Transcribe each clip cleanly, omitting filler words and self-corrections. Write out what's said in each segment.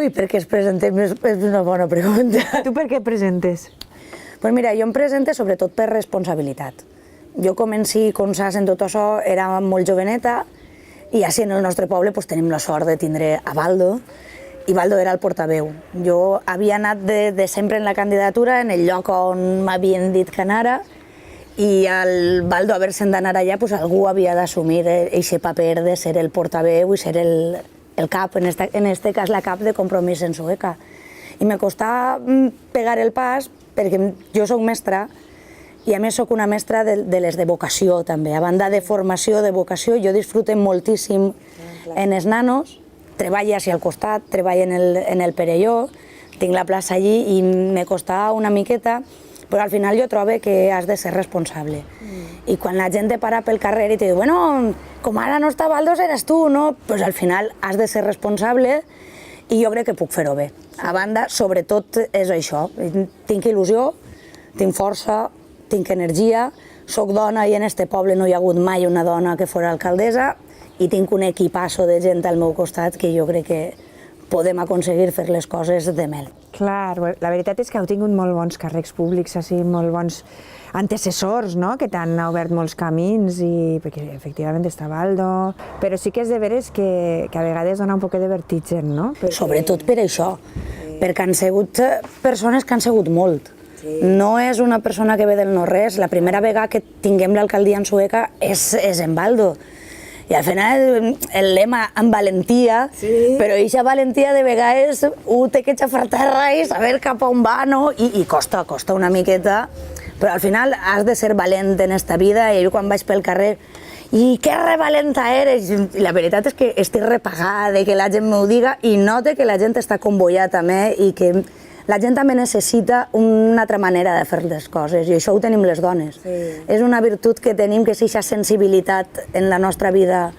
Ui, per què es presentem és una bona pregunta. Tu per què presentes? Doncs mira, jo em presente sobretot per responsabilitat. Jo comenci consars en tot això, era molt joveneta, i així en el nostre poble tenim la sort de tindre a Baldo, i Baldo era el portaveu. Jo havia anat de sempre en la candidatura, en el lloc on m'havien dit que anara, i al Baldo haver-se'n d'anar allà, algú havia d'assumir aquest paper de ser el portaveu i ser el cap, en este cas la cap de Compromís en Sueca. I me costava pegar el pas perquè jo soc mestra i a més soc una mestra de les de vocació també. A banda de formació, de vocació, jo disfrute moltíssim en els nanos, treballo així al costat, treballo en el Perelló, tinc la plaça allí i me costava una miqueta, però al final jo trobo que has de ser responsable. I quan la gent te para pel carrer i te diu, bueno, com ara no està Baldo, seràs tu, no? Doncs al final has de ser responsable i jo crec que puc fer-ho bé. A banda, sobretot és això, tinc il·lusió, tinc força, tinc energia, soc dona i en este poble no hi ha hagut mai una dona que fos alcaldessa i tinc un equipasso de gent al meu costat que jo crec que podem aconseguir fer les coses de mel. Clar, la veritat és que heu tingut molt bons càrrecs públics, així, molt bons antecessors, no?, que t'han obert molts camins, i perquè efectivament està Baldo, però sí que és de veres que a vegades dona un poc de vertigen, no? Sobretot per això, perquè han sigut persones que han sigut molt. No és una persona que ve del no-res, la primera vegada que tinguem l'alcaldia en Sueca és en Baldo. I al final el lema amb valentia, però aquesta valentia de vegades ho té que xafar terra i saber cap a on va, no? I costa una miqueta, però al final has de ser valent en esta vida i jo quan vaig pel carrer i que revalenta eres! I la veritat és que estic repagada de que la gent m'ho diga i note que la gent està convoiada també i que la gent també necessita una altra manera de fer les coses i això ho tenim les dones. És una virtut que tenim, que és aquesta sensibilitat en la nostra vida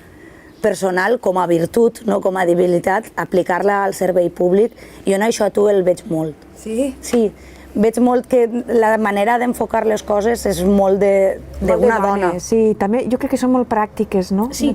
personal com a virtut, no com a debilitat, aplicar-la al servei públic. I jo en això tu el veig molt. Sí? Sí, veig molt que la manera d'enfocar les coses és molt d'una dona. Sí, també jo crec que són molt pràctiques, no? Sí.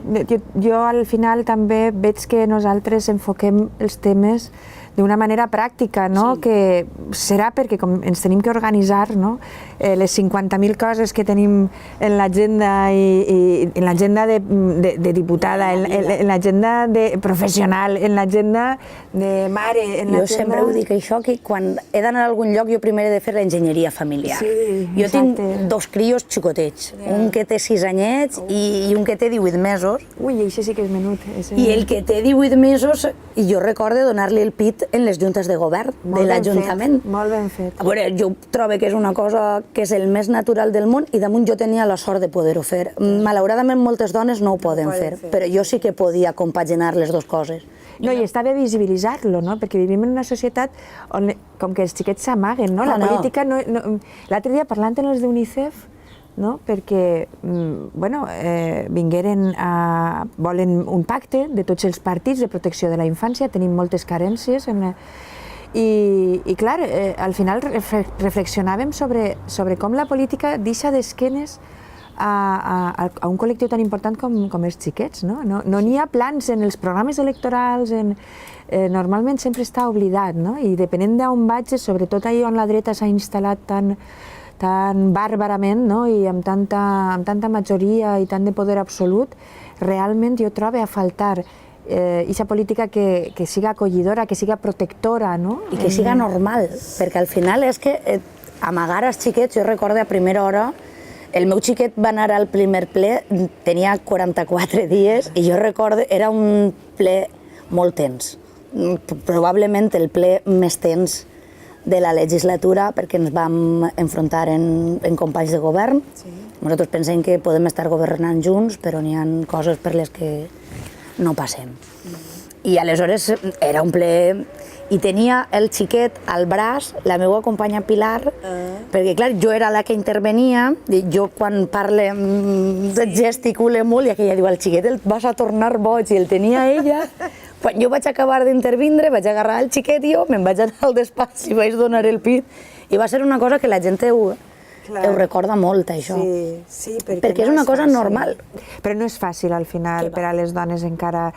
Jo al final també veig que nosaltres enfoquem els temes d'una manera pràctica, no? Que serà perquè com ens tenim que organitzar, no? Les 50.000 coses que tenim en l'agenda i en l'agenda de diputada, en l'agenda professional, en l'agenda de mare, en l'agenda... Jo sempre ho dic això, que quan he d'anar a algun lloc jo primer he de fer l'enginyeria familiar. Jo tinc 2 crios xicotets, un que té 6 anyets i un que té 18 mesos. Ui, això sí que és menut. I el que té 18 mesos, jo recordo donar-li el pit en les juntes de govern de l'Ajuntament. Molt ben fet. A veure, jo trobo que és una cosa que és el més natural del món i damunt jo tenia la sort de poder-ho fer. Malauradament moltes dones no ho poden fer, però jo sí que podia compaginar les dues coses. No, i està bé visibilitzar-lo, no? Perquè vivim en una societat on com que els xiquets s'amaguen, no? La política no... L'altre dia parlant amb els d'UNICEF, no? Perquè vingueren volen un pacte de tots els partits de protecció de la infància, tenim moltes carències i clar, al final reflexionàvem sobre com la política deixa d'esquenes a un col·lectiu tan important com els xiquets, no? No n'hi ha plans en els programes electorals, normalment sempre està oblidat, no? I depenent d'on vaig, sobretot ahir on la dreta s'ha instal·lat tan bàrbarament, no? I amb tanta majoria i tant de poder absolut, realment jo trobo a faltar aquesta política que siga acollidora, que siga protectora, no? I que siga normal, perquè al final és que amagar els xiquets, jo recordo a primera hora, el meu xiquet va anar al primer ple, tenia 44 dies, i jo recordo, era un ple molt tens, probablement el ple més tens de la legislatura, perquè ens vam enfrontar en companys de govern. Nosaltres pensem que podem estar governant junts, però n'hi ha coses per les que no passem. I aleshores era un ple... I tenia el xiquet al braç, la meva companya Pilar, perquè clar, jo era la que intervenia, jo quan parle gesticule molt i aquella diu, el xiquet el vas a tornar boig, i el tenia ella. Quan jo vaig acabar d'intervindre, vaig agarrar el xiquet i jo me'n vaig anar al despatx i vaig donar el pit. I va ser una cosa que la gent ho recorda molt, això. Sí, perquè és una cosa normal. Però no és fàcil, al final, per a les dones encara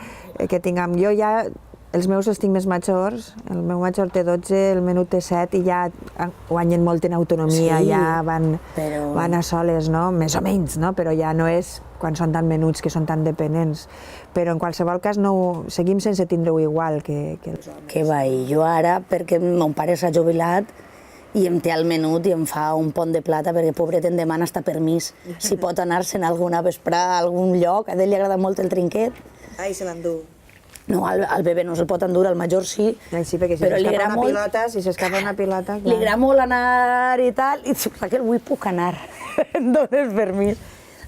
que tinguem... Jo ja els meus els tinc més majors, el meu major té 12, el menut té 7 i ja guanyen molt en autonomia, ja van a soles, no? Més o menys, no? Però ja no és quan són tan menuts, que són tan dependents. Però en qualsevol cas seguim sense tindre-ho igual que els homes. Que va, i jo ara, perquè mon pare s'ha jubilat i em té al menut i em fa un pont de plata perquè pobret em demana hasta permís si pot anar-se'n alguna vesprada a algun lloc. A ell li agrada molt el trinquet. Ai, se l'endú. No, al bebè no se'l pot endur, al major sí. Sí, perquè si s'escapa una pilota, clar. Li agrada molt anar i tal, i clar que avui puc anar, em dones permís.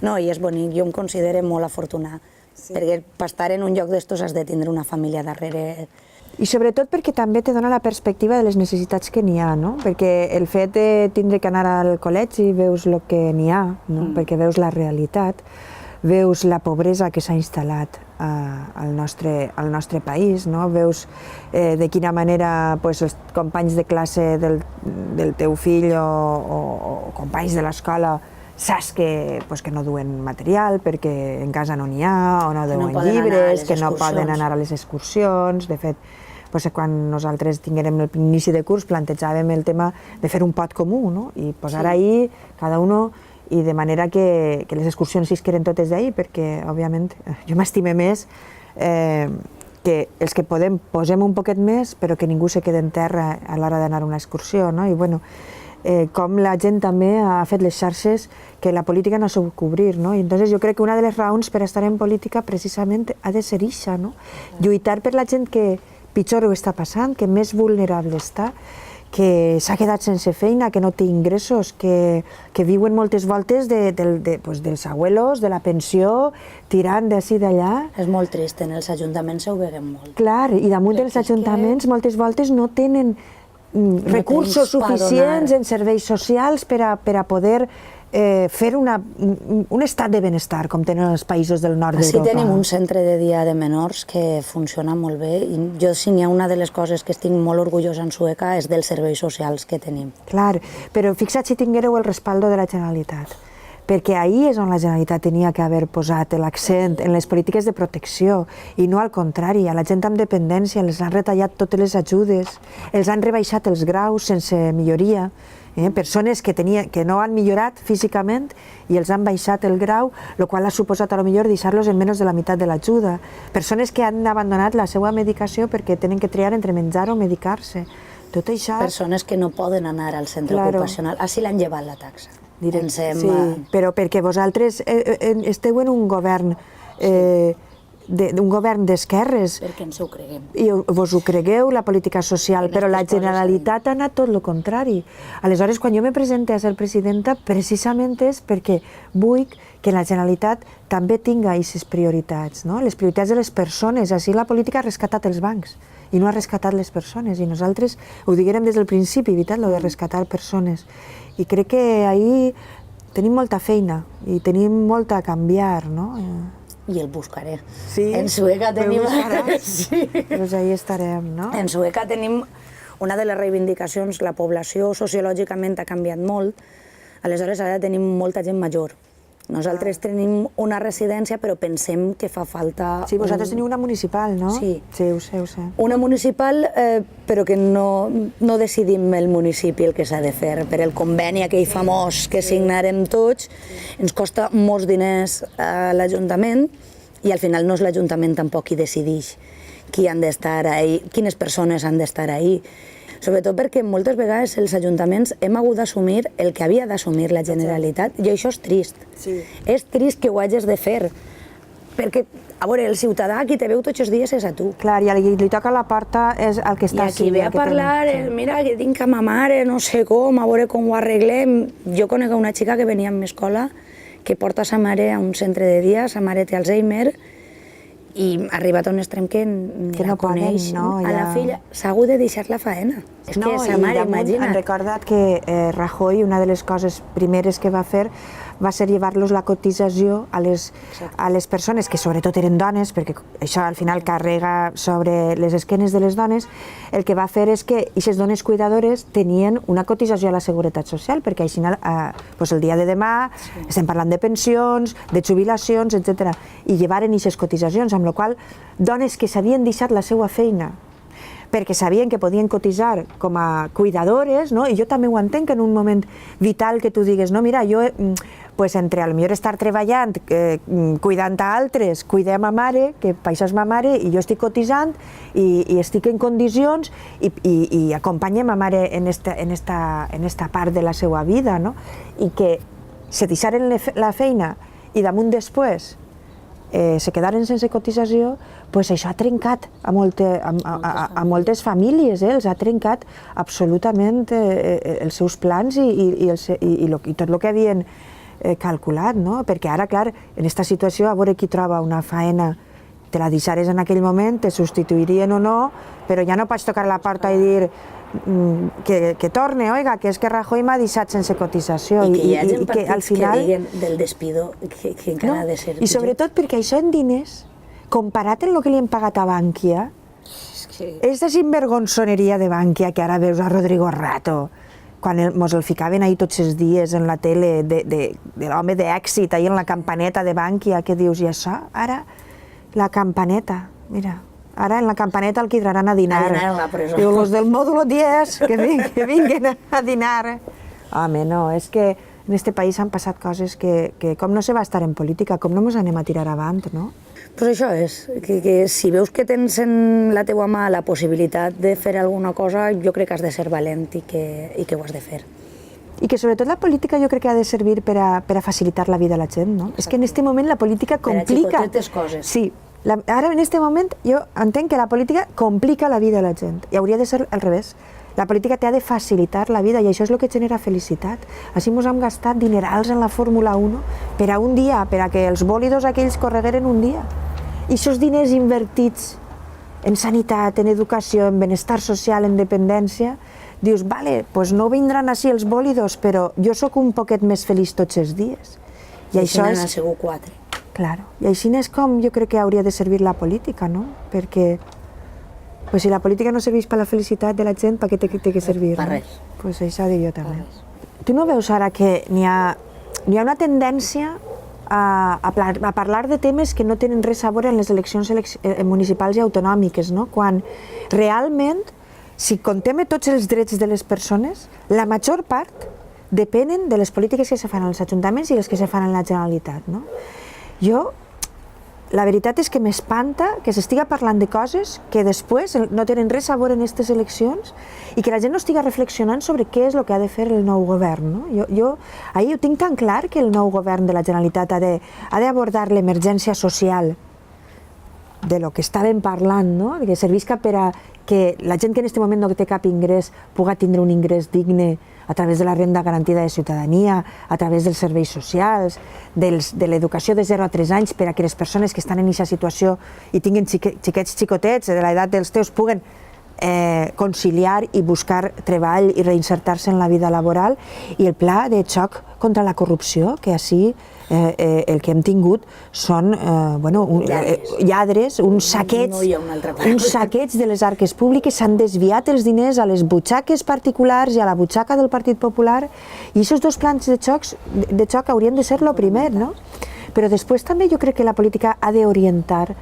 No, i és bonic, jo em considero molt afortunada, perquè per estar en un lloc d'estos has de tindre una família darrere. I sobretot perquè també te dona la perspectiva de les necessitats que n'hi ha, no? Perquè el fet de tindre que anar al col·legi veus el que n'hi ha, no? Perquè veus la realitat, veus la pobresa que s'ha instal·lat al nostre país, no? Veus de quina manera els companys de classe del teu fill o companys de l'escola saps que no duen material perquè en casa no n'hi ha, o no duen llibres, que no poden anar a les excursions. De fet, quan nosaltres tinguérem l'inici de curs plantejàvem el tema de fer un pot comú, no? I posar ahí cada un, i de manera que les excursions sí es queden totes d'ahir, perquè, òbviament, jo m'estime més que els que podem posem un poquet més, però que ningú se quede en terra a l'hora d'anar a una excursió, no? I bueno, com la gent també ha fet les xarxes que la política no sap cobrir, no? I entonces jo crec que una de les raons per estar en política precisament ha de ser ixa, no? Lluitar per la gent que pitjor ho està passant, que més vulnerable està, que s'ha quedat sense feina, que no té ingressos, que viuen moltes voltes dels abuelos, de la pensió, tirant d'ací d'allà. És molt trist, en els ajuntaments ho veiem molt. Clar, i damunt dels ajuntaments moltes voltes no tenen recursos suficients en serveis socials per a poder fer un estat de benestar, com tenen els països del nord d'Europa. Sí, tenim un centre de dia de menors que funciona molt bé, i jo sí n'hi ha una de les coses que estic molt orgullosa en Sueca és dels serveis socials que tenim. Clar, però fixa't si tinguéreu el respaldo de la Generalitat, perquè ahir és on la Generalitat tenia que haver posat l'accent en les polítiques de protecció, i no al contrari, a la gent amb dependència els han retallat totes les ajudes, els han rebaixat els graus sense milloria, persones que no han millorat físicament i els han baixat el grau, el qual ha suposat a lo millor deixar-los en menys de la meitat de l'ajuda. Persones que han abandonat la seva medicació perquè tenen que triar entre menjar o medicar-se. Tot això... Persones que no poden anar al centre ocupacional. Així l'han llevat la taxa. Sí, però perquè vosaltres esteu en un govern d'un govern d'esquerres. Perquè ens ho creguem. I vos ho cregueu, la política social, però la Generalitat ha anat tot el contrari. Aleshores, quan jo me presente a ser presidenta, precisament és perquè vull que la Generalitat també tinga aquestes prioritats, no? Les prioritats de les persones. Així la política ha rescatat els bancs i no ha rescatat les persones. I nosaltres ho diguérem des del principi, veritat, lo de rescatar persones. I crec que ahir tenim molta feina i tenim molt a canviar, no? I el buscaré. Sí? En Sueca tenim... Sí. Doncs ahí estarem, no? En Sueca tenim una de les reivindicacions, la població sociològicament ha canviat molt, aleshores ara tenim molta gent major. Nosaltres tenim una residència, però pensem que fa falta... Sí, vosaltres teniu una municipal, no? Sí. Sí, ho sé, ho sé. Una municipal, però que no decidim el municipi el que s'ha de fer. Per el conveni aquell famós que signarem tots, ens costa molts diners a l'Ajuntament i al final no és l'Ajuntament tampoc qui decideix qui han d'estar ahí, quines persones han d'estar ahí. Sobretot perquè moltes vegades els ajuntaments hem hagut d'assumir el que havia d'assumir la Generalitat, i això és trist. Sí. És trist que ho hagis de fer, perquè, a veure, el ciutadà qui te veu tots els dies és a tu. Clar, i a qui li toca la porta és el que està I aquí ve a parlar, mira, que tinc a ma mare, no sé com, a veure com ho arreglem. Jo conec una xica que venia a l'escola que porta sa mare a un centre de dia, sa mare té Alzheimer, i ha arribat a un extrem que la coneix. A la filla s'ha hagut de deixar la faena. És que sa mare, imagina't. Han recordat que Rajoy, una de les coses primeres que va fer, va ser llevar-los la cotització a les persones que sobretot eren dones, perquè això al final carrega sobre les esquenes de les dones. El que va fer és que aquestes dones cuidadores tenien una cotització a la Seguretat Social, perquè així el dia de demà estem parlant de pensions, de jubilacions, etc. I llevaren aquestes cotitzacions, amb la qual dones que s'havien deixat la seva feina perquè sabien que podien cotitzar com a cuidadores, no? I jo també ho entenc en un moment vital que tu digues, no, mira, jo entre potser estar treballant, cuidant a altres, cuidem a mare, que per això és ma mare, i jo estic cotitzant i estic en condicions i acompanyem a mare en esta part de la seva vida, no? I que se deixaren la feina i damunt després se quedaren sense cotització, doncs això ha trencat a moltes famílies, els ha trencat absolutament els seus plans i tot el que havien calculat, no? Perquè ara, clar, en aquesta situació, a veure qui troba una faena, te la deixares en aquell moment, te substituirien o no, però ja no pots tocar la porta i dir que torne, oiga, que és que Rajoy m'ha deixat sense cotització. I que hi ha gent partits que diguen del despido que encara ha de ser... I sobretot perquè això en diners, comparat amb el que li hem pagat a Bankia, és de sinvergonzoneria de Bankia que ara veus a Rodrigo Rato, quan mos el ficaven ahir tots els dies en la tele de l'home d'èxit, ahir en la campaneta de Bankia, que dius, i això? Ara, la campaneta, mira... Ara en la campaneta el quidraran a dinar. Diu, los del módulo 10, que vinguen a dinar. Home, no, és que en este país han passat coses que com no se va estar en política, com no ens anem a tirar avant, no? Pues això és, que si veus que tens en la teua mà la possibilitat de fer alguna cosa, jo crec que has de ser valent i que ho has de fer. I que sobretot la política jo crec que ha de servir per a facilitar la vida a la gent, no? És que en aquest moment la política complica... Per a xicotetes coses. Sí. Ara, en aquest moment, jo entenc que la política complica la vida a la gent, i hauria de ser al revés. La política t'ha de facilitar la vida, i això és el que genera felicitat. Així ens hem gastat dinerals en la Fórmula 1 per a un dia, per a que els bòlidos aquells corregueren un dia. I aquests diners invertits en sanitat, en educació, en benestar social, en dependència, dius, vale, doncs no vindran així els bòlidos, però jo sóc un poquet més feliç tots els dies. I això és... segur 4. Claro, i així és com jo crec que hauria de servir la política, no? Perquè si la política no serveix per la felicitat de la gent, per què té que servir? Per res. Doncs això dic jo també. Tu no veus ara que n'hi ha una tendència a parlar de temes que no tenen res a veure en les eleccions municipals i autonòmiques, no? Quan realment, si contem tots els drets de les persones, la major part depenen de les polítiques que se fan als ajuntaments i les que se fan en la Generalitat, no? La veritat és que m'espanta que s'estiga parlant de coses que després no tenen res a veure en aquestes eleccions i que la gent no estiga reflexionant sobre què és el que ha de fer el nou govern, no? Jo ahir ho tinc tan clar que el nou govern de la Generalitat ha d'abordar l'emergència social de lo que estàvem parlant, no? Que servisca per a que la gent que en aquest moment no té cap ingrés pugui tindre un ingrés digne a través de la renda garantida de ciutadania, a través dels serveis socials, de l'educació de 0 a 3 anys per a que les persones que estan en aquesta situació i tinguin xiquets xicotets de l'edat dels teus puguen conciliar i buscar treball i reinsertar-se en la vida laboral, i el pla de xoc contra la corrupció, que així el que hem tingut són lladres, uns saqueig de les arques públiques, s'han desviat els diners a les butxaques particulars i a la butxaca del Partit Popular, i aquests dos plans de xoc haurien de ser el primer, no? Però després també jo crec que la política ha d'orientar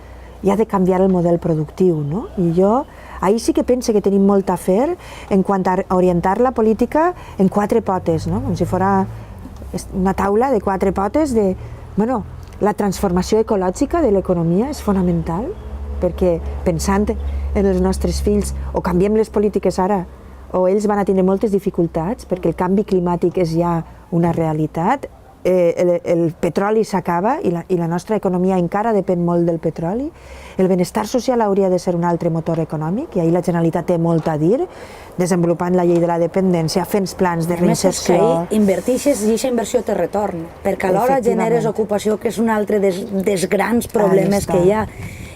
i ha de canviar el model productiu, no? I jo ahir sí que penso que tenim molt a fer en quant a orientar la política en 4 potes, no? Com si fos una taula de 4 potes de... Bueno, la transformació ecològica de l'economia és fonamental, perquè pensant en els nostres fills, o canviem les polítiques ara, o ells van a tindre moltes dificultats, perquè el canvi climàtic és ja una realitat, el petroli s'acaba i la nostra economia encara depèn molt del petroli. El benestar social hauria de ser un altre motor econòmic, i ahir la Generalitat té molt a dir, desenvolupant la llei de la dependència, fent plans de reinserció... A més, invertixes i aquesta inversió té retorn, perquè alhora generes ocupació, que és un altre dels grans problemes que hi ha.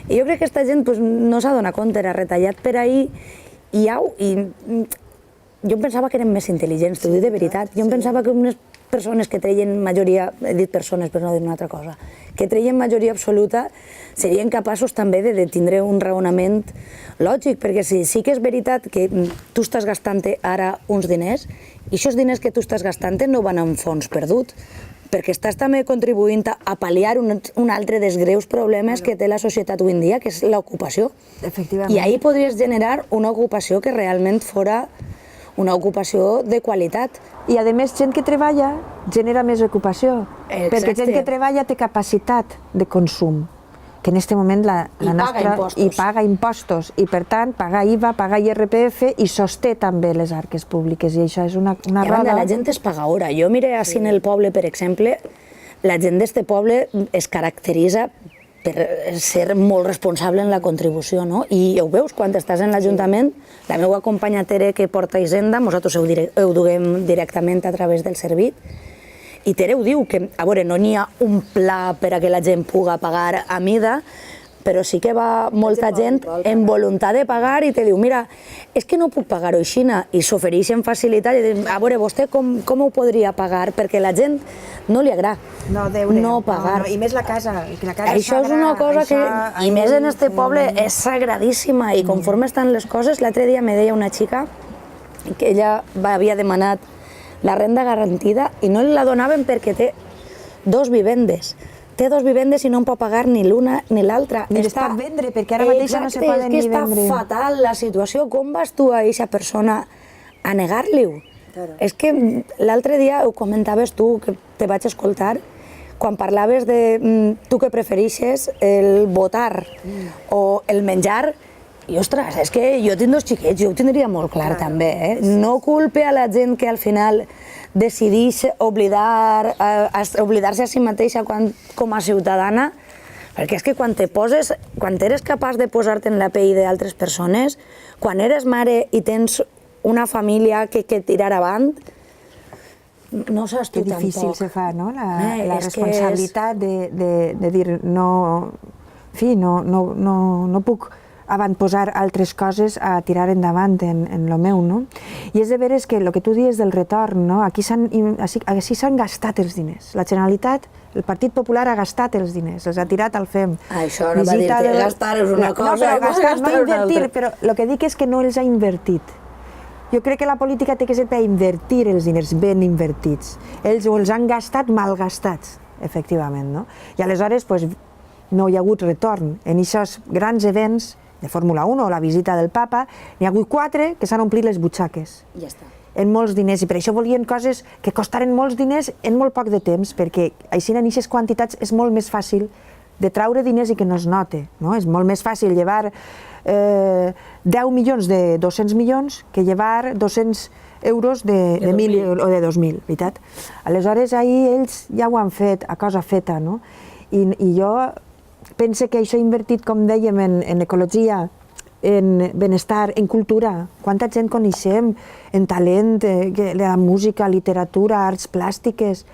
I jo crec que aquesta gent no s'ha donat compte, era retallat per ahir, i jo em pensava que eren més intel·ligents, t'ho dic de veritat, jo em pensava que unes persones que treien majoria, he dit persones per no dir una altra cosa, que treien majoria absoluta, serien capaços també de tindre un raonament lògic, perquè sí que és veritat que tu estàs gastant ara uns diners, i aquests diners que tu estàs gastant no van en fons perdut, perquè estàs també contribuint a pal·liar un altre dels greus problemes que té la societat avui en dia, que és l'ocupació. I ahir podries generar una ocupació que realment fora una ocupació de qualitat. I, a més, gent que treballa genera més ocupació, perquè gent que treballa té capacitat de consum, que en aquest moment i paga impostos, i per tant paga IVA, paga IRPF i sosté també les arques públiques, i això és una roda. La gent és pagadora. Jo mire així en el poble, per exemple, la gent d'este poble es caracteritza per ser molt responsable en la contribució, no? I ho veus quan estàs en l'Ajuntament, la meva companya Tere, que porta Hisenda, nosaltres ho duguem directament a través del Servit, i Tere ho diu, que a veure, no n'hi ha un pla per a que la gent pugui pagar a mida, però sí que va molta gent en voluntat de pagar i te diu, mira, és que no puc pagar-ho així, i s'ofereixen facilitats, i diuen, a veure, vostè com ho podria pagar? Perquè la gent no li agrada no pagar. I més la casa. Això és una cosa que, i més en este poble, és sagradíssima, i conforme estan les coses, l'altre dia me deia una xica que ella havia demanat la renda garantida i no la donaven perquè té 2 vivendes. Té 2 vivendes i no en pot pagar ni l'una ni l'altra. Ni les pot vendre, perquè ara mateix no se poden ni vendre. És que està fatal la situació. Com vas tu a aquesta persona a negar-li-ho? És que l'altre dia ho comentaves tu, que te vaig escoltar, quan parlaves de tu que prefereixes el votar o el menjar. I, ostres, és que jo tinc 2 xiquets, jo ho tindria molt clar també. No culpe a la gent que al final decideix oblidar-se a si mateixa com a ciutadana, perquè és que quan eres capaç de posar-te en la pell d'altres persones, quan eres mare i tens una família que tirar avant, no saps tu tampoc. Que difícil se fa, no? La responsabilitat de dir no... En fi, no puc avantposar altres coses a tirar endavant en lo meu, no? I és de veres que el que tu dius del retorn, no? Aquí s'han gastat els diners. La Generalitat, el Partit Popular ha gastat els diners, els ha tirat al FEM. Això no va dir que gastar és una cosa, no invertir, però el que dic és que no els ha invertit. Jo crec que la política té que ser per invertir els diners ben invertits. Ells els han gastat malgastats, efectivament, no? I aleshores, no hi ha hagut retorn. En aquests grans events de Fórmula 1 o la visita del Papa, n'hi ha hagut 4 que s'han omplit les butxaques. Ja està. En molts diners, i per això volien coses que costaren molts diners en molt poc de temps, perquè així en aquestes quantitats és molt més fàcil de traure diners i que no es note. És molt més fàcil llevar 10 milions de 200 milions que llevar 200 euros de 1.000 o de 2.000, veritat? Aleshores, ahir ells ja ho han fet, a cosa feta, no? I jo penso que això invertit, com dèiem, en ecologia, en benestar, en cultura. Quanta gent coneixem en talent, la música, literatura, arts plàstiques,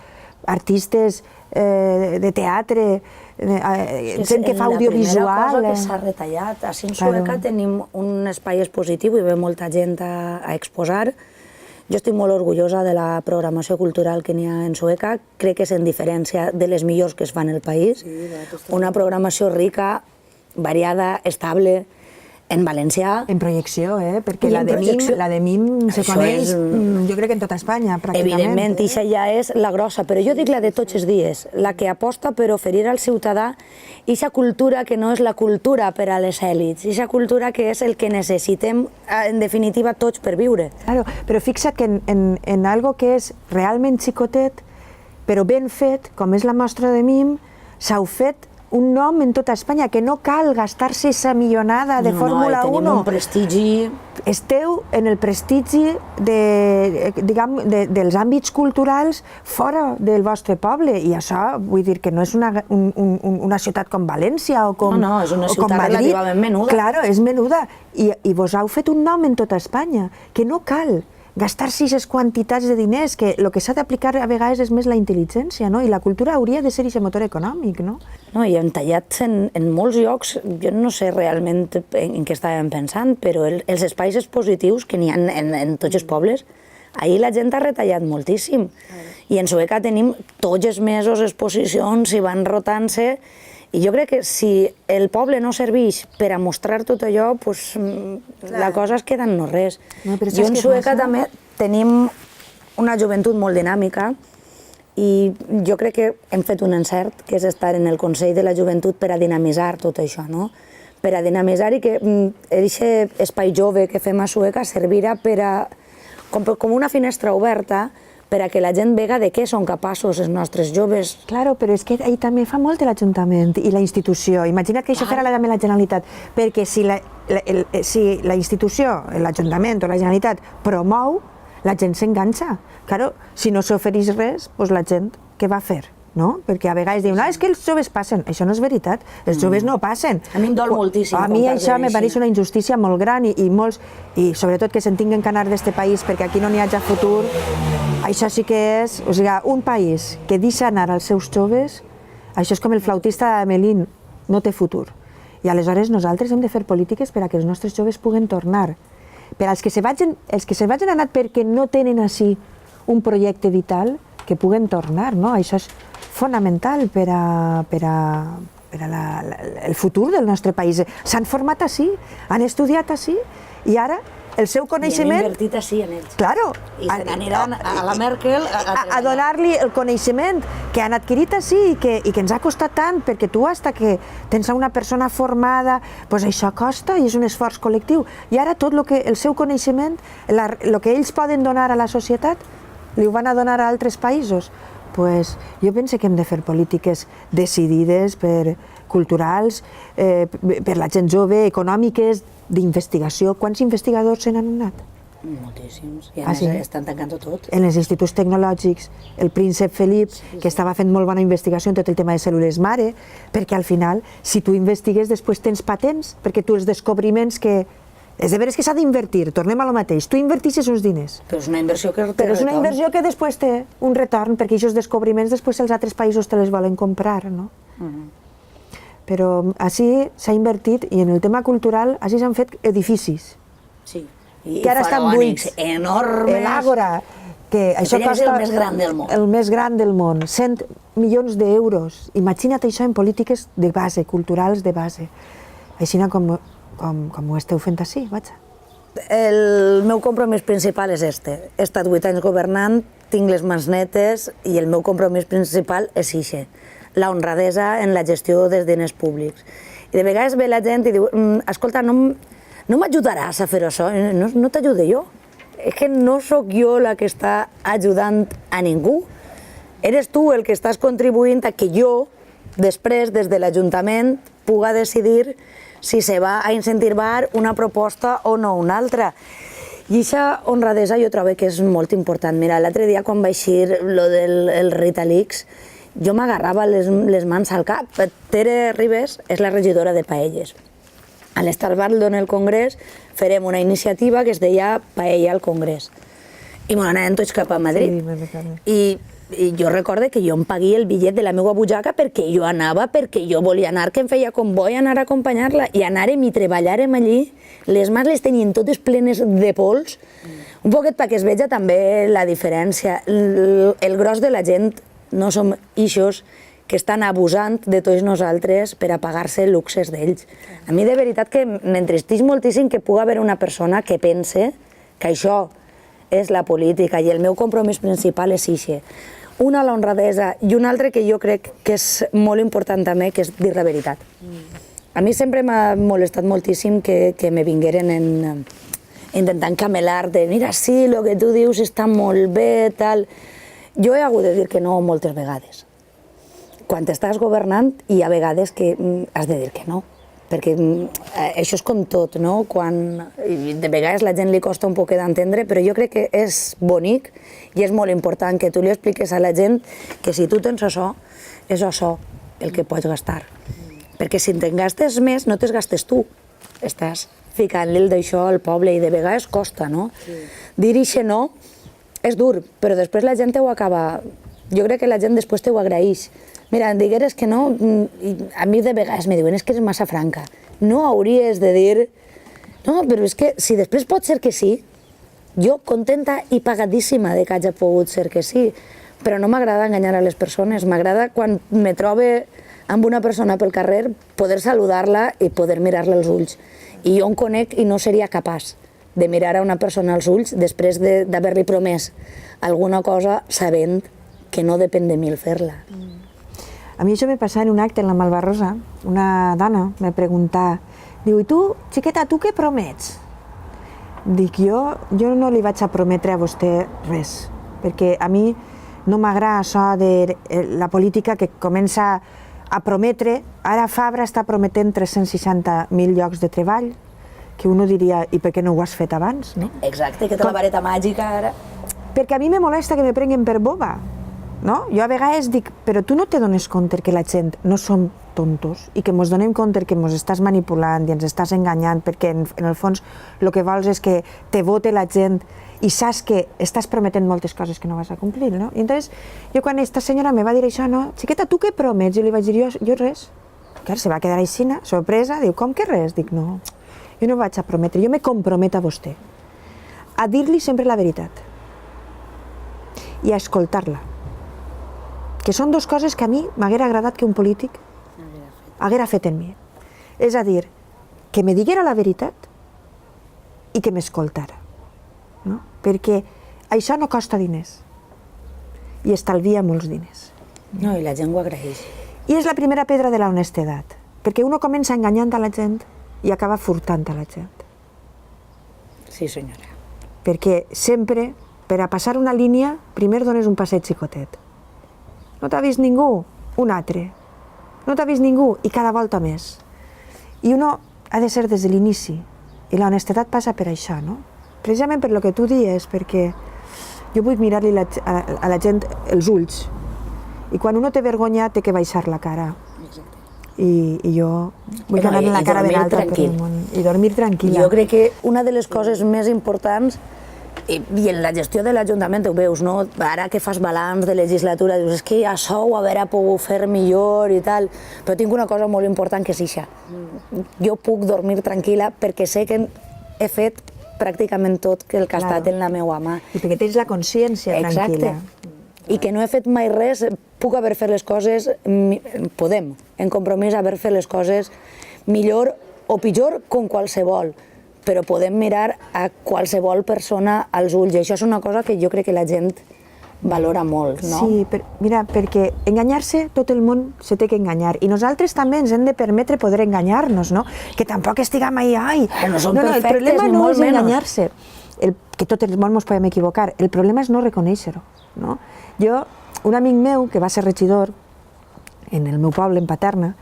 artistes de teatre, gent que fa audiovisual. La primera cosa que s'ha retallat. A Sueca tenim un espai expositiu i ve molta gent a exposar. Jo estic molt orgullosa de la programació cultural que n'hi ha en Sueca. Crec que és en diferència de les millors que es fan al país. Una programació rica, variada, estable, en valencià. En projecció, perquè la de MIM se coneix, jo crec que en tota Espanya, pràcticament. Evidentment, això ja és la grossa, però jo dic la de tots els dies, la que aposta per oferir al ciutadà aquesta cultura que no és la cultura per a les èlits, aquesta cultura que és el que necessitem, en definitiva, tots per viure. Claro, però fixa't que en algo que és realment xicotet, però ben fet, com és la mostra de MIM, s'ha fet un nom en tota Espanya, que no cal gastar-se aquesta milionada de Fórmula 1. Tenim un prestigi. Esteu en el prestigi dels àmbits culturals fora del vostre poble, i això vull dir que no és una ciutat com València o com Madrid. No, és una ciutat relativament menuda. Claro, és menuda, i vos heu fet un nom en tota Espanya, que no cal gastar-se aquestes quantitats de diners, que el que s'ha d'aplicar a vegades és més la intel·ligència, no? I la cultura hauria de ser aquest motor econòmic, no? No, i hem tallat en molts llocs, jo no sé realment en què estàvem pensant, però els espais expositius que n'hi ha en tots els pobles Ahir la gent ha retallat moltíssim. I en Sueca tenim tots els mesos exposicions i van rotant-se. I jo crec que si el poble no serveix per a mostrar tot allò, pues, la cosa es queda en no res. Jo en Sueca també tenim una joventut molt dinàmica i jo crec que hem fet un encert, que és estar en el Consell de la Joventut per a dinamitzar tot això, no? Per a dinamitzar i que aquest espai jove que fem a Sueca servirà per a, com una finestra oberta per a que la gent vega de què són capaços els nostres joves. Claro, però és que ahí també fa molt l'Ajuntament i la institució. Imagina't que això farà també la Generalitat, perquè si la institució, l'Ajuntament o la Generalitat promou, la gent s'enganxa. Claro, si no s'ofereix res, doncs la gent què va fer? No? Perquè a vegades diuen, és que els joves passen. Això no és veritat, els joves no passen. A mi em dol moltíssim. A mi això me pareix una injustícia molt gran i sobretot que se'n tinguin que anar d'este país perquè aquí no n'hi hagi futur. Això sí que és, o sigui, un país que deixa anar els seus joves, això és com el flautista de Melín, no té futur. I aleshores nosaltres hem de fer polítiques per a que els nostres joves puguen tornar. Per als que se vagin anar perquè no tenen així un projecte vital, que puguen tornar, no? Això és fonamental per a el futur del nostre país. S'han format així, han estudiat així i ara el seu coneixement... I han invertit així en ells. Claro. I se n'aniran a la Merkel a donar-li el coneixement que han adquirit així i que ens ha costat tant, perquè tu hasta que tens una persona formada, doncs això costa i és un esforç col·lectiu. I ara tot el seu coneixement, el que ells poden donar a la societat, li ho van a donar a altres països. Pues jo penso que hem de fer polítiques decidides, culturals, per la gent jove, econòmiques, d'investigació. Quants investigadors se n'han anat? Moltíssims. I a més estan tancant tot. En els instituts tecnològics, el príncep Felip, que estava fent molt bona investigació en tot el tema de cèl·lules mare, perquè al final, si tu investigues, després tens patents, perquè tu els descobriments que... És de veres que s'ha d'invertir, tornem a lo mateix. Tu invertissis uns diners. Però és una inversió que té retorn. Però és una inversió que després té un retorn, perquè aquests descobriments després els altres països te les volen comprar, no? Però així s'ha invertit, i en el tema cultural, així s'han fet edificis. Sí. Que ara estan buits. Enormes. L'Àgora, que això costa... el més gran del món. El més gran del món. 100 milions d'euros. Imagina't això en polítiques de base, culturals de base. Així com ho esteu fent així, vaja. El meu compromís principal és este. He estat 8 anys governant, tinc les mans netes i el meu compromís principal és ixe, la honradesa en la gestió dels diners públics. I de vegades ve la gent i diu, escolta, no m'ajudaràs a fer això? No t'ajude jo. És que no sóc jo la que està ajudant a ningú. Eres tu el que estàs contribuint a que jo, després, des de l'Ajuntament, puga decidir si se va a incentivar una proposta o no una altra. I aquesta honradesa jo trobo que és molt important. Mira, l'altre dia quan va eixir lo del Ritalix, jo m'agarrava les mans al cap. Tere Ribes és la regidora de Paelles. A l'Estarbaldo en el Congrés farem una iniciativa que es deia Paella al Congrés. I me n'anàvem tots cap a Madrid. I jo recorde que jo em paguia el bitllet de la meva butxaca perquè jo anava, perquè jo volia anar, que em feia comboi anar a acompanyar-la. I anàrem i treballàrem allí, les mans les tenien totes plenes de pols, un poquet perquè es veja també la diferència. El gros de la gent no som ixos que estan abusant de tots nosaltres per a pagar-se luxes d'ells. A mi de veritat que m'entristeix moltíssim que pugui haver una persona que pense que això és la política i el meu compromís principal és ixe. Una, la honradesa, i un altre que jo crec que és molt important també, que és dir la veritat. A mi sempre m'ha molestat moltíssim que me vingueren intentant camelar de mira, sí, el que tu dius està molt bé, tal... Jo he hagut de dir que no moltes vegades. Quan estàs governant hi ha vegades que has de dir que no, perquè això és com tot, no? De vegades la gent li costa un poc d'entendre, però jo crec que és bonic i és molt important que tu li expliques a la gent que si tu tens això, és això el que pots gastar. Perquè si te'n gastes més, no te'n gastes tu. Estàs ficant-li d'això al poble i de vegades costa, no? Dir-hi no és dur, però després la gent ho acaba... Jo crec que la gent després t'ho agraeix. Mira, em digueres que no, a mi de vegades me diuen, és que eres massa franca. No hauries de dir, no, però és que si després pot ser que sí, Jo contenta i pagadíssima de que hagi pogut ser que sí, però no m'agrada enganyar a les persones, m'agrada quan me trobe amb una persona pel carrer poder saludar-la i poder mirar-la als ulls. I jo em conec i no seria capaç de mirar a una persona als ulls després d'haver-li promès alguna cosa sabent que no depèn de mi el fer-la. A mi això me passava en un acte en la Malvarrosa. Una dona me preguntava, diu, i tu, xiqueta, tu què promets? Dic, jo no li vaig a prometre a vostè res, perquè a mi no m'agrada això de la política que comença a prometre. Ara Fabra està prometent 360.000 llocs de treball, que uno diria, i per què no ho has fet abans? No? Exacte, que té la vareta màgica ara. Perquè a mi me molesta que me prenguen per boba. No? Jo a vegades dic, però tu no te dones compte que la gent no som tontos i que ens donem compte que ens estàs manipulant i ens estàs enganyant perquè en el fons el que vols és que te vote la gent i saps que estàs prometent moltes coses que no vas a complir, no? I entonces, jo quan aquesta senyora me va dir això, no, xiqueta, tu què promets? Jo li vaig dir, jo res. Clar, se va quedar així, sorpresa, diu, com que res? Dic, no, jo no vaig a prometre, jo me comprometo a vostè a dir-li sempre la veritat i a escoltar-la, que són dues coses que a mi m'haguera agradat que un polític haguera fet en mi. És a dir, que me diguera la veritat i que m'escoltara. No? Perquè això no costa diners i estalvia molts diners. No, i la gent ho agraeix. I és la primera pedra de la honestedat, perquè uno comença enganyant a la gent i acaba furtant a la gent. Sí, senyora. Perquè sempre, per a passar una línia, primer dones un passeig xicotet. No t'ha vist ningú? Un altre. No t'ha vist ningú? I cada volta més. I uno ha de ser des de l'inici. I la honestedat passa per això, no? Precisament per lo que tu dies, perquè jo vull mirar-li a la gent els ulls. I quan uno té vergonya, té que baixar la cara. I jo vull anar la cara ben alta per el món. I dormir tranquil·la. Jo crec que una de les coses més importants, i en la gestió de l'Ajuntament ho veus, no? Ara que fas balanç de legislatura, dius, és que això ho hauria pogut fer millor i tal, però tinc una cosa molt important que és això. Jo puc dormir tranquil·la perquè sé que he fet pràcticament tot el que ha estat en la meva mà. I perquè tens la consciència tranquil·la. I que no he fet mai res, puc haver fet les coses, podem, en compromís, haver fet les coses millor o pitjor com qualsevol, però podem mirar a qualsevol persona als ulls, i això és una cosa que jo crec que la gent valora molt, no? Sí, mira, perquè enganyar-se, tot el món se té que enganyar, i nosaltres també ens hem de permetre poder enganyar-nos, no? Que tampoc estiguem ahí, ai... No som perfectes, el problema ni no molt és menys. enganyar-se, que tot el món ens podem equivocar, el problema és no reconèixer-ho, no? Jo, un amic meu, que va ser regidor en el meu poble, en Paterna,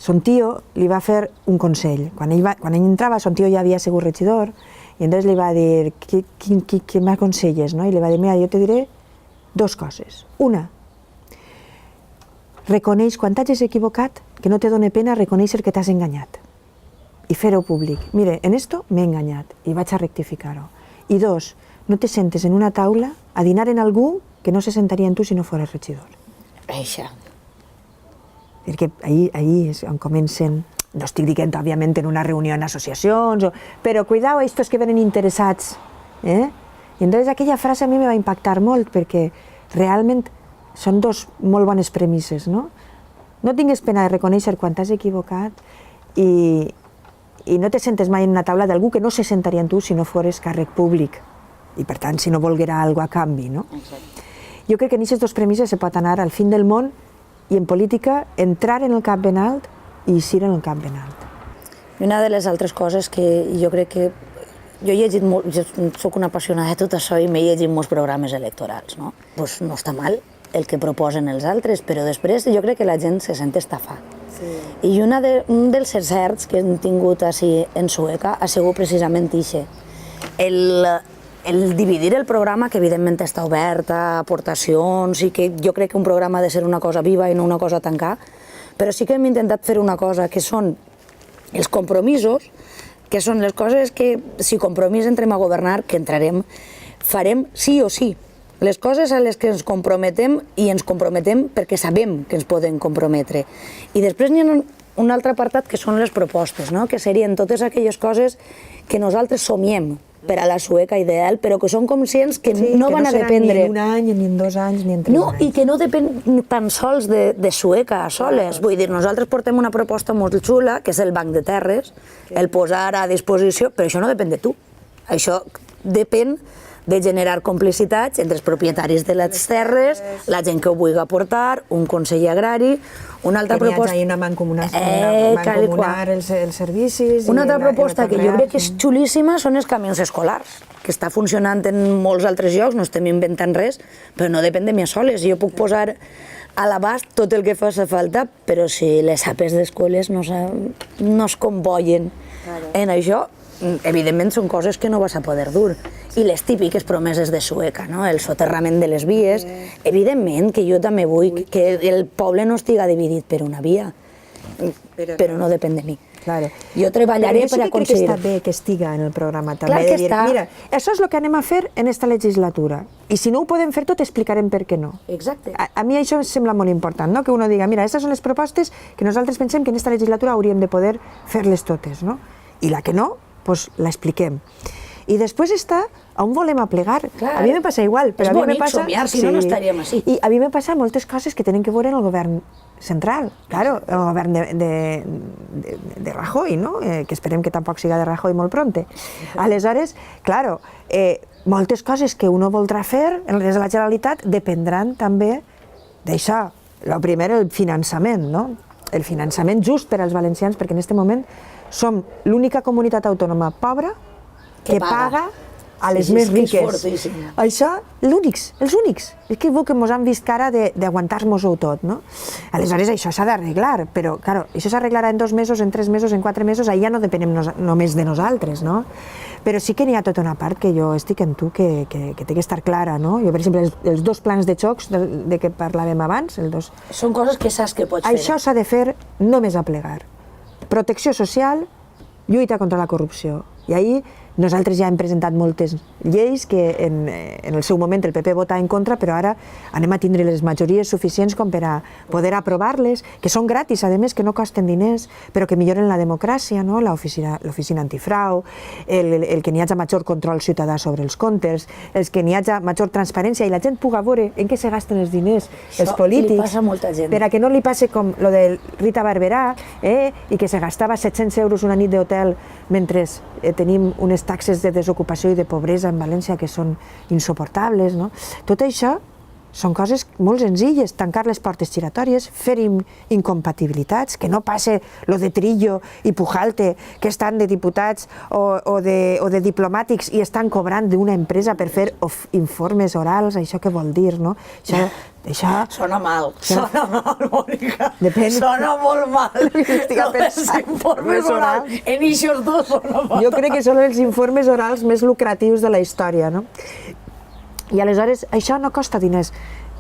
son tio li va fer un consell. Quan ell entrava, son tio ja havia sigut regidor, i entonces li va dir, què m'aconselles? No? I li va dir, mira, jo te diré dues coses. Una, reconeix quan t'hagis equivocat, que no te doni pena reconèixer que t'has enganyat i fer-ho públic. Mire, en esto m'he enganyat i vaig a rectificar-ho. I dos, no te sentes en una taula a dinar en algú que no se sentaria en tu si no fores regidor. Això. Perquè ahí és on comencen, no estic dient, òbviament, en una reunió en associacions, però cuidao a estos que venen interessats. I entonces aquella frase a mi me va impactar molt, perquè realment són dos molt bones premisses, no? No tingues pena de reconèixer quan t'has equivocat i no te sentes mai en una taula d'algú que no se sentaria en tu si no fores càrrec públic i, per tant, si no volguera alguna cosa a canvi, no? Jo crec que en aquestes dues premisses se pot anar al fin del món i en política entrar en el cap ben alt i eixir en el cap ben alt. I una de les altres coses que jo crec que... Jo he llegit molt, jo soc una apassionada de tot això i m'he llegit molts programes electorals, no? Doncs no està mal el que proposen els altres, però després jo crec que la gent se sent estafat. I un dels encerts que hem tingut així en Sueca ha sigut precisament això. El dividir el programa, que evidentment està obert a aportacions i que jo crec que un programa ha de ser una cosa viva i no una cosa tancada, però sí que hem intentat fer una cosa que són els compromisos, que són les coses que, si compromís entrem a governar, que entrarem, farem sí o sí. Les coses a les que ens comprometem i ens comprometem perquè sabem que ens podem comprometre. I després n'hi ha un altre apartat que són les propostes, no? Que serien totes aquelles coses que nosaltres somiem per a la sueca ideal, però que som conscients que no van a dependre... Ni en un any, ni en 2 anys, ni en 3 anys. I que no depèn tan sols de sueca soles. Vull dir, nosaltres portem una proposta molt xula, que és el banc de terres, el posar a disposició, però això no depèn de tu. Això depèn de generar complicitats entre els propietaris de les terres, la gent que ho vulgui aportar, un consell agrari, una altra proposta... Que n'hi hagi una mancomunar els servicis... Una altra proposta que jo crec que és xulíssima són els camions escolars, que està funcionant en molts altres llocs, no estem inventant res, però no depèn de mi soles. Jo puc posar a l'abast tot el que faci falta, però si les apes d'escoles no es convoyen en això, evidentment són coses que no vas a poder dur. I les típiques promeses de sueca, no? El soterrament de les vies. Evidentment que jo també vull que el poble no estiga dividit per una via, però no depèn de mi. Jo treballaré per aconseguir... Però jo crec que està bé que estiga en el programa també. Clar que està. Mira, això és el que anem a fer en esta legislatura. I si no ho podem fer tot, explicarem per què no. Exacte. A mi això em sembla molt important, no? Que uno diga, mira, aquestes són les propostes que nosaltres pensem que en esta legislatura hauríem de poder fer-les totes, no? I la que no, doncs la expliquem. I després està on volem aplegar. A mi me passa igual. És bonic somiar, si no, no estaríem així. I a mi me passa moltes coses que tenen que veure en el govern central, claro, el govern de Rajoy, no? Que esperem que tampoc siga de Rajoy molt pronte. Aleshores, claro, moltes coses que uno voldrà fer des de la Generalitat dependran també d'això. El primer, el finançament, no? El finançament just per als valencians, perquè en aquest moment som l'única comunitat autònoma pobra que paga a les més riques. Això, els únics. És que que ens han vist cara d'aguantar-nos-ho tot, no? Aleshores, això s'ha d'arreglar, però, clar, això s'arreglarà en 2 mesos, en 3 mesos, en 4 mesos, allà no depenem només de nosaltres, no? Però sí que n'hi ha tota una part que jo estic en tu, que té que estar clara, no? Jo, per exemple, els 2 plans de xocs de què parlàvem abans, són coses que saps que pots fer. Això s'ha de fer només a plegar. Protecció social, lluita contra la corrupció. I ahir nosaltres ja hem presentat moltes lleis que en el seu moment el PP vota en contra, però ara anem a tindre les majories suficients com per a poder aprovar-les, que són gratis, a més, que no costen diners, però que milloren la democràcia, no? L'oficina antifrau, el que n'hi hagi major control ciutadà sobre els comptes, el que n'hi hagi major transparència i la gent pugui veure en què se gasten els diners, els polítics, li passa a molta gent. Per a que no li passi com lo de Rita Barberà, i que se gastava 700 euros una nit d'hotel mentre tenim unes taxes de desocupació i de pobresa en València que són insuportables, no? Tot això són coses molt senzilles, tancar les portes giratòries, fer incompatibilitats, que no passe lo de Trillo i Pujalte, que estan de diputats o de diplomàtics i estan cobrant d'una empresa per fer informes orals, això què vol dir, no? Sona mal, Mònica. Sona molt mal. Els informes orals, en eixos 2 sona mal. Jo crec que són els informes orals més lucratius de la història, no? I aleshores, això no costa diners.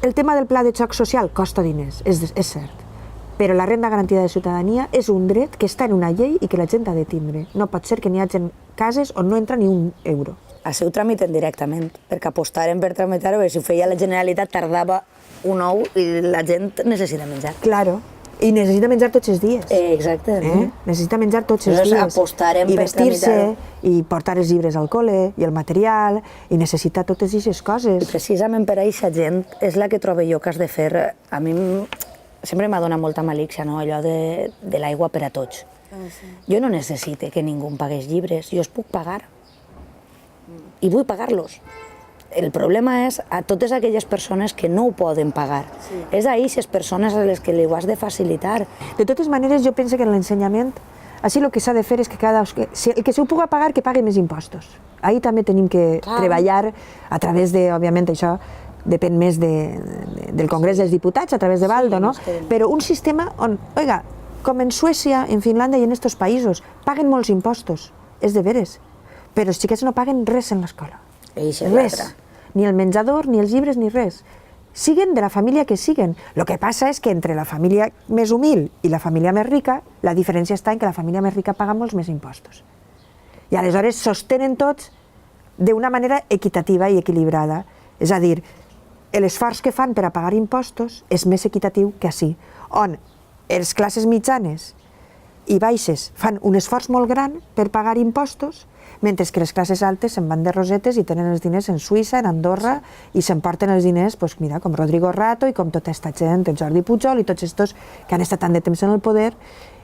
El tema del pla de xoc social costa diners, és cert. Però la renda garantida de ciutadania és un dret que està en una llei i que la gent ha de tindre. No pot ser que n'hi hagi cases on no entra ni un euro. Així ho tramiten directament, perquè apostaren per tramitar-ho, si ho feia la Generalitat tardava un ou i la gent necessita menjar. Claro. I necessita menjar tots els dies. Exacte. Necessita menjar tots els dies. Apostarem per vestir-se, i portar els llibres al col·le, i el material, i necessita totes aquestes coses. I precisament per a aquesta gent és la que trobo jo que has de fer... A mi sempre m'ha donat molta malícia, no? Allò de l'aigua per a tots. Jo no necessito que ningú em pagués llibres, jo els puc pagar. I vull pagar-los. El problema és a totes aquelles persones que no ho poden pagar. És a aquestes persones a les que li ho has de facilitar. De totes maneres, jo penso que en l'ensenyament, així el que s'ha de fer és que el que s'ho pugui pagar, que pagui més impostos. Ahí també tenim que treballar a través de, òbviament, això depèn més del Congrés dels Diputats, a través de Baldo, no? Però un sistema on, oiga, com en Suècia, en Finlàndia i en aquests països, paguen molts impostos, és de veres, però els xiquets no paguen res en l'escola. Res. Ni el menjador, ni els llibres, ni res. Siguen de la família que siguen. El que passa és que entre la família més humil i la família més rica, la diferència està en que la família més rica paga molts més impostos. I aleshores sostenen tots d'una manera equitativa i equilibrada. És a dir, l'esforç que fan per a pagar impostos és més equitatiu que així, on les classes mitjanes i baixes fan un esforç molt gran per pagar impostos, mentre que les classes altes se'n van de rosetes i tenen els diners en Suïssa, en Andorra, i s'emporten els diners, doncs mira, com Rodrigo Rato i com tota aquesta gent, el Jordi Pujol i tots estos que han estat tant de temps en el poder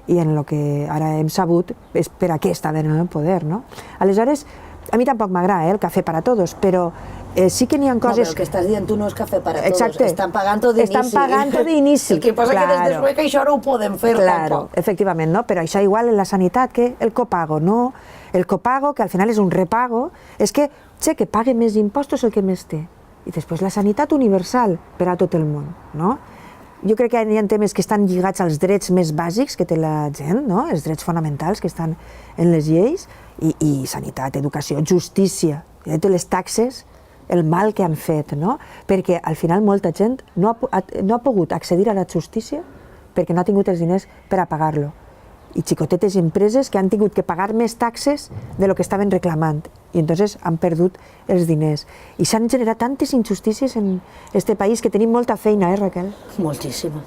i en el que ara hem sabut és per a què estaven en el poder, no? Aleshores, a mi tampoc m'agrada el café para todos, però sí que n'hi ha coses... No, però el que estàs dient tu no és café para todos, Exacte. estan pagant-ho d'inici. Estan pagant-ho d'inici. El que passa que des de Sueca això no ho podem fer tampoc. Efectivament, no? Però això igual en la sanitat que el copago, no? El copago, que al final és un repago, és que pague més impostos el que més té. I després la sanitat universal per a tot el món, no? Jo crec que hi ha temes que estan lligats als drets més bàsics que té la gent, no? Els drets fonamentals que estan en les lleis, i sanitat, educació, justícia, les taxes, el mal que han fet, no? Perquè al final molta gent no ha pogut accedir a la justícia perquè no ha tingut els diners per a pagar-lo. I xicotetes empreses que han tingut que pagar més taxes de lo que estaven reclamant i entonces han perdut els diners. I s'han generat tantes injustícies en este país que tenim molta feina, Raquel? Moltíssima.